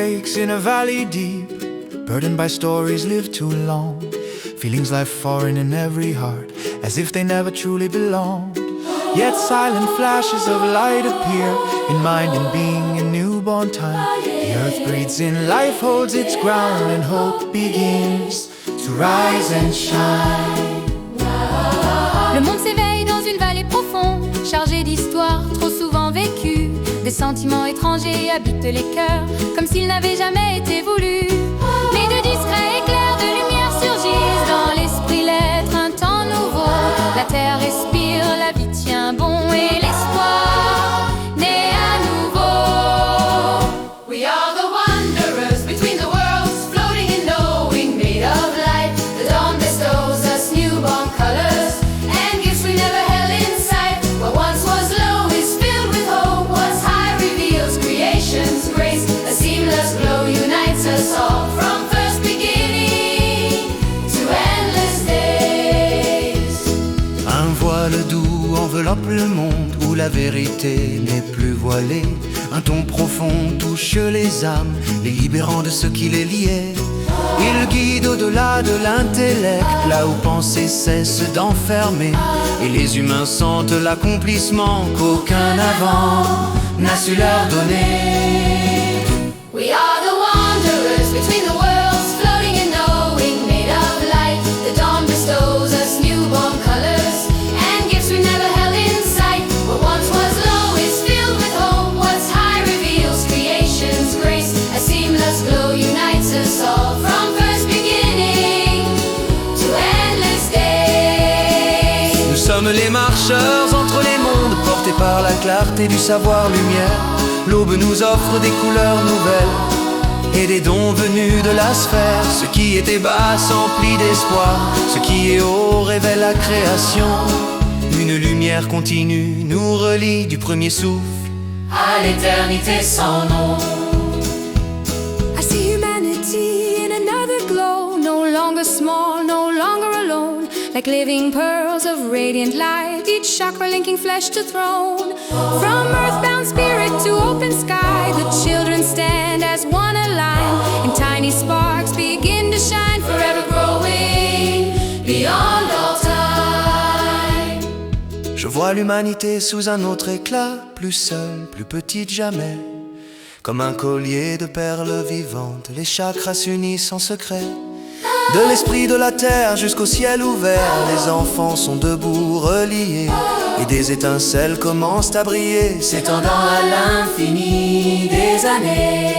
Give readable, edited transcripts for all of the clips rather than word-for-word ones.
breaks in a valley deep, burdened by stories lived too long. Feelings lie foreign in every heart, as if they never truly belonged. Yet silent flashes of light appear in mind and being in newborn time. The earth breathes in, life holds its ground, and hope begins to rise and shine. Le monde s'éveille dans une vallée profonde, chargée d'histoires trop souvent vécues. Des sentiments étrangers habitent les cœurs, comme s'ils n'avaient jamais été voulus. Mais de discrets éclairs de lumière surgissent dans l'esprit, l'être un temps nouveau. La terre respire, la vie tient bon et l'espoir naît à nouveau. We are the wanderers between the worlds, floating and knowing, made of light. The dawn bestows us newborn colors and gifts we never held in sight. What once was low is filled with hope. What's high reveals creation's grace. A seamless glow unites us all, from first beginning to endless days. Un voile doux enveloppe le monde, où la vérité n'est plus voilée. Un ton profond touche les âmes, les libérant de ce qui les liait. Il guide au-delà de l'intellect, là où pensée cesse d'enfermer. Et les humains sentent l'accomplissement qu'aucun avant n'a su leur donner. We are the wanderers between the worlds, floating and knowing, made of light. The dawn bestows us newborn colors and gifts we never held in sight. What once was low is filled with hope. What's high reveals creation's grace. A seamless glow unites us all, from first beginning to endless days. Nous sommes les marcheurs entre les mondes, portés par la clarté du savoir-lumière. L'aube nous offre des couleurs nouvelles et des dons venus de la sphère. Ce qui était bas s'emplit d'espoir, ce qui est haut révèle la création. Une lumière continue nous relie du premier souffle À l'éternité sans nom. I see humanity in another glow, no longer small, no longer alone. Like living pearls of radiant light, each chakra linking flesh to throne. From earthbound spirit to open sky, the children stand as one aligned, and tiny sparks begin to shine, forever growing beyond all time. Je vois l'humanité sous un autre éclat, plus seule, plus petite jamais. Comme un collier de perles vivantes, les chakras s'unissent en secret. De l'esprit de la terre jusqu'au ciel ouvert, les enfants sont debout reliés, et des étincelles commencent à briller, s'étendant à l'infini des années.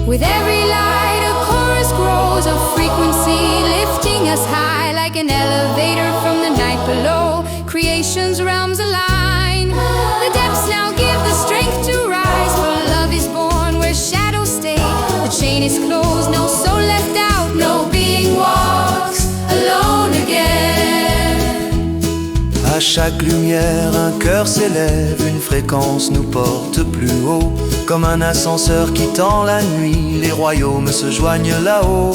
With every light a chorus grows, a frequency lifting us high, like an elevator from the night below. Creation's realms align. The depths now give the strength to rise, for love is born where shadows stay. The chain is closed, no soul left out, no being walks alone again. À chaque lumière, un cœur s'élève, une fréquence nous porte plus haut. Comme un ascenseur quittant la nuit, les royaumes se joignent là-haut.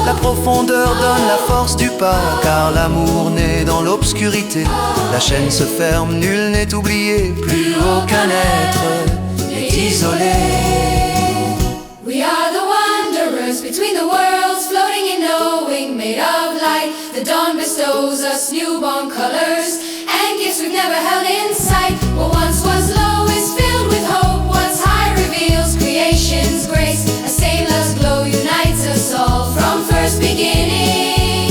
La profondeur donne la force du pas, car l'amour naît dans l'obscurité. La chaîne se ferme, nul n'est oublié, plus aucun être n'est isolé. We are the wanderers between the worlds, floating and knowing, made of light. The dawn bestows us newborn colors and gifts we've never held in sight. What once was low is filled with hope. What's high reveals creation's grace. A sailor's glow unites us all, from first beginning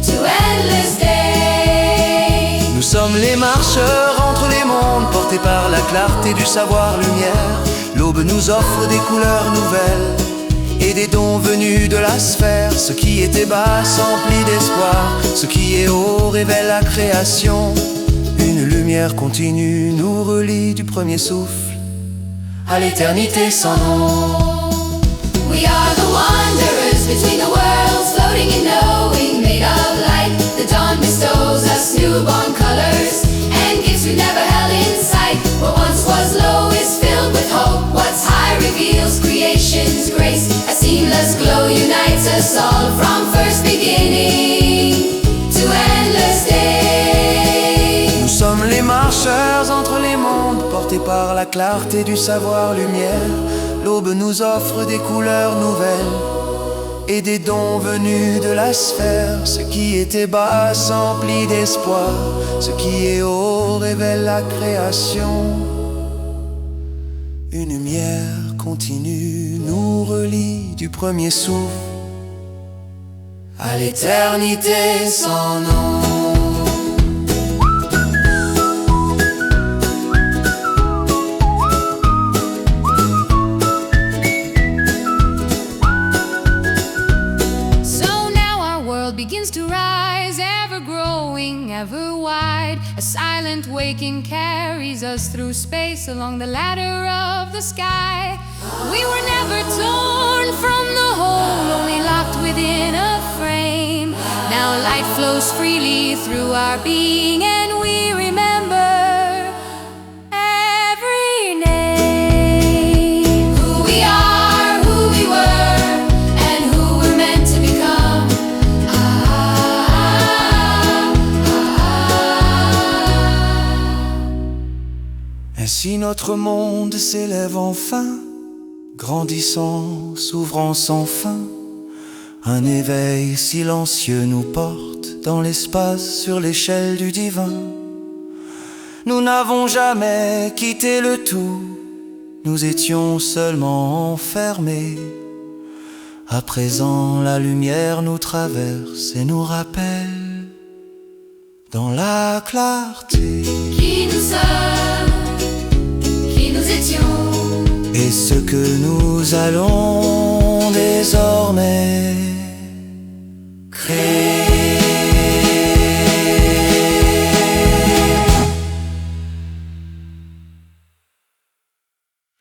to endless days. Nous sommes les marcheurs entre les mondes, portés par la clarté du savoir-lumière. L'aube nous offre des couleurs nouvelles et des dons venus de la sphère. Ce qui était bas s'emplit d'espoir, ce qui est haut révèle la création. Une lumière continue nous relie du premier souffle à l'éternité sans nom. We are the wanderers between the worlds, floating and knowing, made of light. The dawn bestows us newborn colors and gifts we've never held in sight. What once was low is filled with hope. What's high reveals creation's grace. A seamless glow unites us all, from first beginning to endless days. Nous sommes les marcheurs entre les mondes, portés par la clarté du savoir-lumière. l'aube nous offre des couleurs nouvelles et des dons venus de la sphère. Ce qui était bas s'emplit d'espoir, ce qui est haut révèle la création. Une lumière continue nous relie du premier souffle à l'éternité sans nom. Begins to rise, ever growing, ever wide. A silent waking carries us through space along the ladder of the sky. We were never torn from the whole, only locked within a frame. Now light flows freely through our being, and we remember every name. Who we are, who we were, and who we're meant to become. Ainsi notre monde s'élève enfin, grandissant, s'ouvrant sans fin. Un éveil silencieux nous porte dans l'espace sur l'échelle du divin. Nous n'avons jamais quitté le tout, nous étions seulement enfermés. À présent la lumière nous traverse et nous rappelle dans la clarté qui nous sommes, qui nous étions, et ce que nous allons désormais